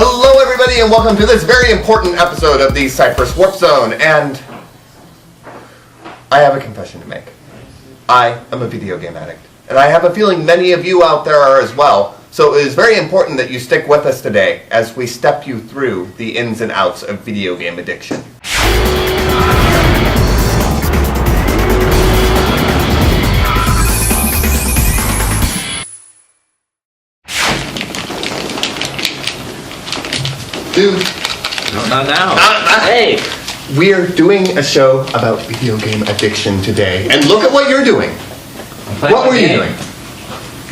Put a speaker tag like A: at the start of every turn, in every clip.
A: Hello everybody and welcome to this very important episode of the Cypress Warp Zone, and I have a confession to make. I am a video game addict, and I have a feeling many of you out there are as well, so it is very important that you stick with us today as we step you through the ins and outs of video game addiction. Dude.
B: No, not now.
A: Hey! We're doing a show about video game addiction today. And look at what you're doing. What were you doing?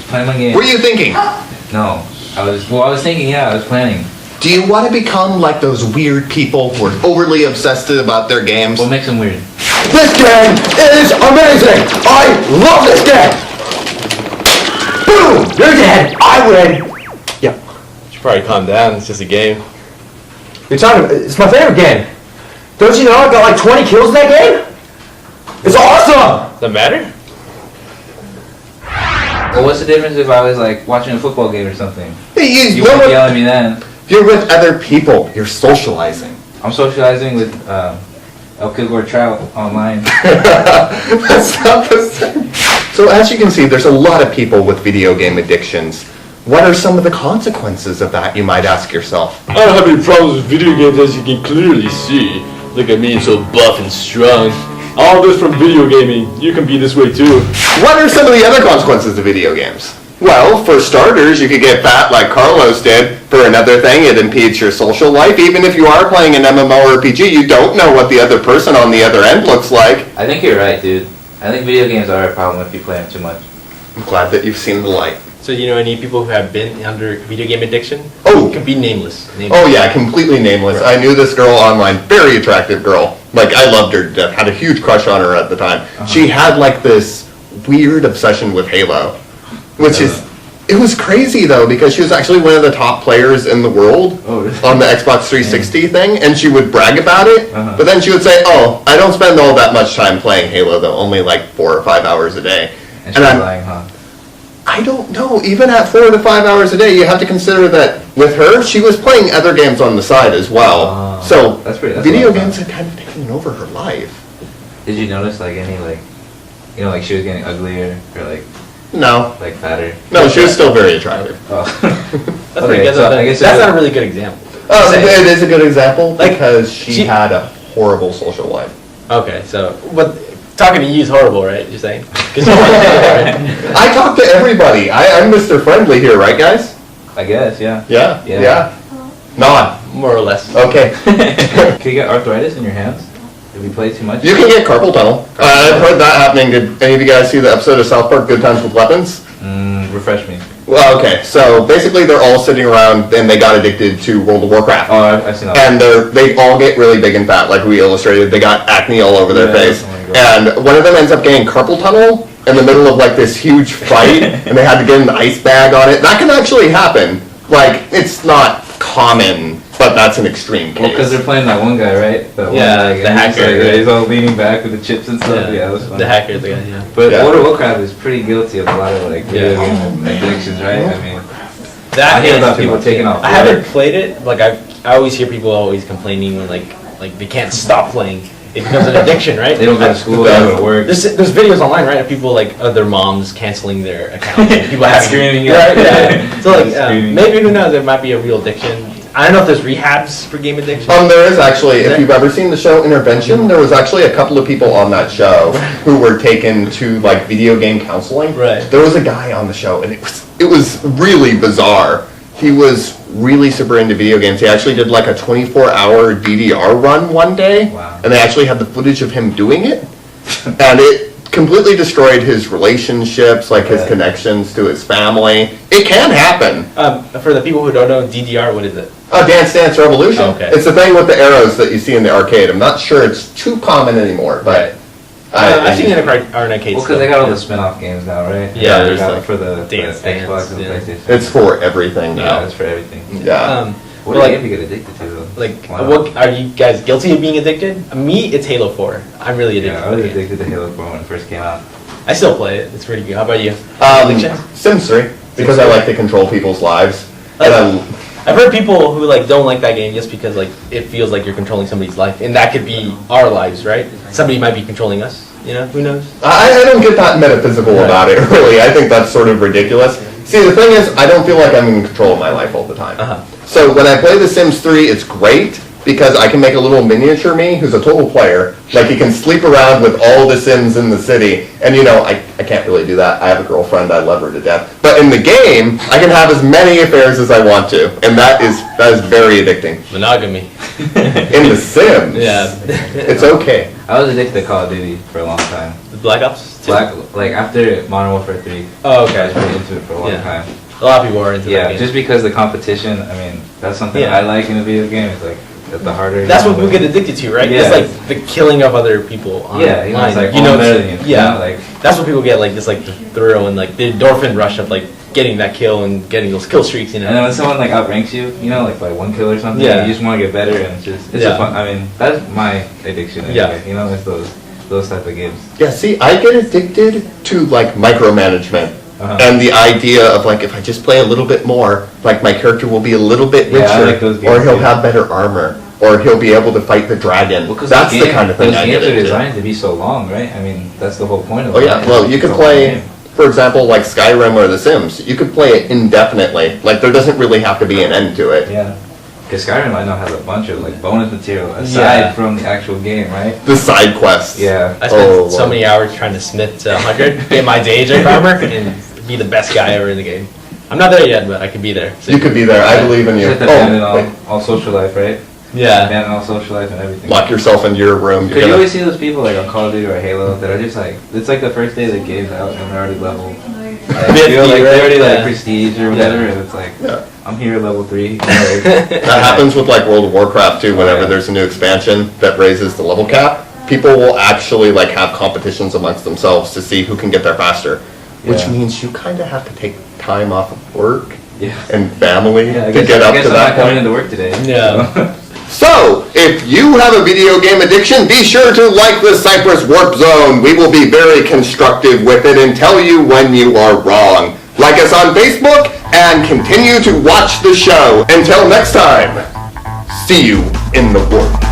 B: Playing my game.
A: Were you thinking?
B: No. I was thinking, I was planning.
A: Do you want to become like those weird people who are overly obsessed about their games?
B: What makes them weird?
A: This game is amazing! I love this game! Boom! You're dead! I win!
C: You should probably calm down, it's just a game.
D: You're talking about, it's my favorite game. Don't you know I got like 20 kills in that game? It's awesome!
C: Does that matter?
B: Well, what's the difference if I was like watching a football game or something?
A: Hey,
B: You wouldn't yell at me then.
A: You're with other people. You're socializing.
B: I'm socializing with El Kilgore Trout online.
A: That's not the same. So as you can see, there's a lot of people with video game addictions. What are some of the consequences of that, you might ask yourself?
C: I don't have any problems with video games, as you can clearly see. Look at me, so buff and strong. All this from video gaming. You can be this way too.
A: What are some of the other consequences of video games? Well, for starters, you could get fat like Carlos did. For another thing, it impedes your social life. Even if you are playing an MMORPG, you don't know what the other person on the other end looks like.
B: I think you're right, dude. I think video games are a problem if you play them too much.
A: I'm glad that you've seen the light.
C: So you know any people who have been under video game addiction?
A: Oh.
C: It can be nameless.
A: Oh yeah, completely nameless. I knew this girl online, very attractive girl. Like, I loved her to death, had a huge crush on her at the time. She had like this weird obsession with Halo, which it was crazy though, because she was actually one of the top players in the world on the Xbox 360 thing, and she would brag about it, but then she would say, oh, I don't spend all that much time playing Halo though, only like 4 or 5 hours a day.
B: And she's lying, huh?
A: I don't know. Even at 4 to 5 hours a day, you have to consider that with her, she was playing other games on the side as well. So
B: that's
A: video games had kind of taken over her life.
B: Did you notice like any like, you know, like she was getting uglier or like
A: No.
B: like fatter?
A: No, she was still very attractive.
B: Oh.
C: That's pretty good.
B: So I guess
C: That's not a really good example.
A: Oh, it is a good example
C: Like,
A: because she had a horrible social life.
C: Okay, so but talking to you is horrible, right? You're saying?
A: I talk to everybody. I'm Mr. Friendly here, right, guys?
B: I guess, yeah.
A: Yeah. Nod.
C: More or less.
A: Okay.
B: Can you get arthritis in your hands if you play too much?
A: You can get carpal tunnel. I've heard that happening. Did any of you guys see the episode of South Park, Good Times with Weapons?
B: Refresh me.
A: Well, okay. So basically, they're all sitting around and they got addicted to World of Warcraft.
B: Oh, I've seen that.
A: And they all get really big and fat, like we illustrated. They got acne all over their face.
B: Oh my God.
A: And one of them ends up getting carpal tunnel in the middle of like this huge fight, and they had to get an ice bag on it. That can actually happen. Like, it's not common, but that's an extreme case.
B: Well, because they're playing that one guy, right? That one guy,
C: the hacker.
B: He's all leaning back with the chips and stuff. Yeah, that was fun.
C: The hacker, the guy, yeah.
B: But World of Warcraft is pretty guilty of a lot of like video game addictions, right? I mean, I hear about people taking off.
C: I haven't played it. Like I always hear people always complaining when like they can't stop playing. It becomes an addiction, right?
B: They don't go to school, they don't go to work.
C: There's videos online, right, of people like their moms canceling their account. People having
B: Screaming,
C: right? Yeah. So like
B: Screaming.
C: maybe who knows? There might be a real addiction. I don't know if there's rehabs for game addiction.
A: There is actually, if you've ever seen the show Intervention, there was actually a couple of people on that show who were taken to like video game counseling.
C: Right.
A: There was a guy on the show, and it was really bizarre. He was really super into video games. He actually did like a 24-hour DDR run one day,
B: Wow.
A: and they actually had the footage of him doing it, and it completely destroyed his relationships, like his connections to his family. It can happen.
C: For the people who don't know, DDR, what is it?
A: Dance Dance Revolution.
C: Okay.
A: It's the thing with the arrows that you see in the arcade. I'm not sure it's too common anymore, but
C: I've seen it in arcades.
B: Well, because they got all the spin-off games now, right?
C: Yeah,
B: they
C: there's
B: got
C: like
B: it for the
C: Dance
B: Xbox
C: Dance,
B: and
C: yeah.
B: PlayStation.
A: it's for everything
B: Yeah,
A: now.
B: it's for everything.
A: Yeah.
B: What
C: Well,
B: do
C: like-
B: you get addicted to though?
C: Like,
B: Wow.
C: what are you guys guilty of being addicted? Me, it's Halo 4. I'm really addicted.
B: Yeah, I was
C: to it.
B: addicted to Halo 4 when it first came out.
C: I still play it. It's pretty good. How about you?
A: Sims 3, because I like to control people's lives. And
E: I've heard people who like don't like that game just because like it feels like you're controlling somebody's life, and that could be our lives, right? Somebody might be controlling us. You know, who knows?
A: I don't get that metaphysical about it, really. I think that's sort of ridiculous. See, the thing is, I don't feel like I'm in control of my life all the time. So when I play The Sims 3, it's great because I can make a little miniature me who's a total player. Like, he can sleep around with all the Sims in the city. And, you know, I can't really do that. I have a girlfriend. I love her to death. But in the game, I can have as many affairs as I want to. And that is very addicting.
E: Monogamy.
A: In The Sims.
E: Yeah.
A: It's okay.
B: I was addicted to Call of Duty for a long time.
E: Black Ops 2?
B: Like after Modern Warfare 3.
E: Oh,
B: I
E: okay.
B: was really into it for a long time.
E: A lot of people are into that
B: Yeah,
E: game.
B: just because the competition, I mean, that's something I like in a video game. It's like, the harder.
E: That's what people get addicted to, right?
B: Yeah.
E: It's like the killing of other people online.
B: Yeah, you know, it's like,
E: you know,
B: better than you.
E: yeah,
B: You know, like,
E: that's what people get, like, this, like, the thrill and, like, the endorphin rush of, like, getting that kill and getting those kill streaks, you know?
B: and then when someone, like, outranks you, you know, like, by 1 kill or something, you just want to get better, and it's just, it's just fun. I mean, that's my addiction anyway, you know, it's those type of games.
A: Yeah, see, I get addicted to, like, micromanagement. And the idea of, like, if I just play a little bit more, like, my character will be a little bit richer,
B: I like those games
A: or he'll
B: too.
A: have better armor, or he'll be able to fight the dragon.
B: Well, 'cause
A: that's the kind of thing
B: those
A: I
B: games
A: get
B: are
A: into.
B: designed to be so long, right? I mean, that's the whole point of
A: Oh
B: it.
A: yeah, well, you could play, for example, like Skyrim or The Sims. You could play it indefinitely. Like, there doesn't really have to be an end to it.
B: Yeah. Because Skyrim, I know, has a bunch of, like, bonus material aside from the actual game, right?
A: The side quests.
B: Yeah.
E: I spent
A: Oh,
E: so
A: Lord.
E: many hours trying to smith to 100, get my Daedric armor, and be the best guy ever in the game. I'm not there yet, but I could be there. So
A: You could be there. I believe in you.
B: Just abandon
A: Oh, wait.
B: all social life, right?
E: yeah.
B: Abandon all social life and everything.
A: Lock yourself into your room.
B: Because you always see those people, like, on Call of Duty or Halo that are just, like, it's like the first day the game's out and they're already level. Like, you know, like, they're already, like, prestige or whatever, and it's like, I'm here level 3. You know, like,
A: That happens with like World of Warcraft too. Whenever
B: yeah.
A: there's a new expansion that raises the level cap, people will actually like have competitions amongst themselves to see who can get there faster. Which
B: Yeah.
A: means you kind of have to take time off of work
B: Yeah.
A: and family
B: Yeah, I
A: to
B: guess,
A: get
B: I
A: up
B: guess
A: to
B: I'm
A: that
B: not coming
A: point.
B: into work today.
E: Yeah.
A: So, if you have a video game addiction, be sure to like the Cypress Warp Zone. We will be very constructive with it and tell you when you are wrong. Like us on Facebook and continue to watch the show. Until next time, see you in the warp.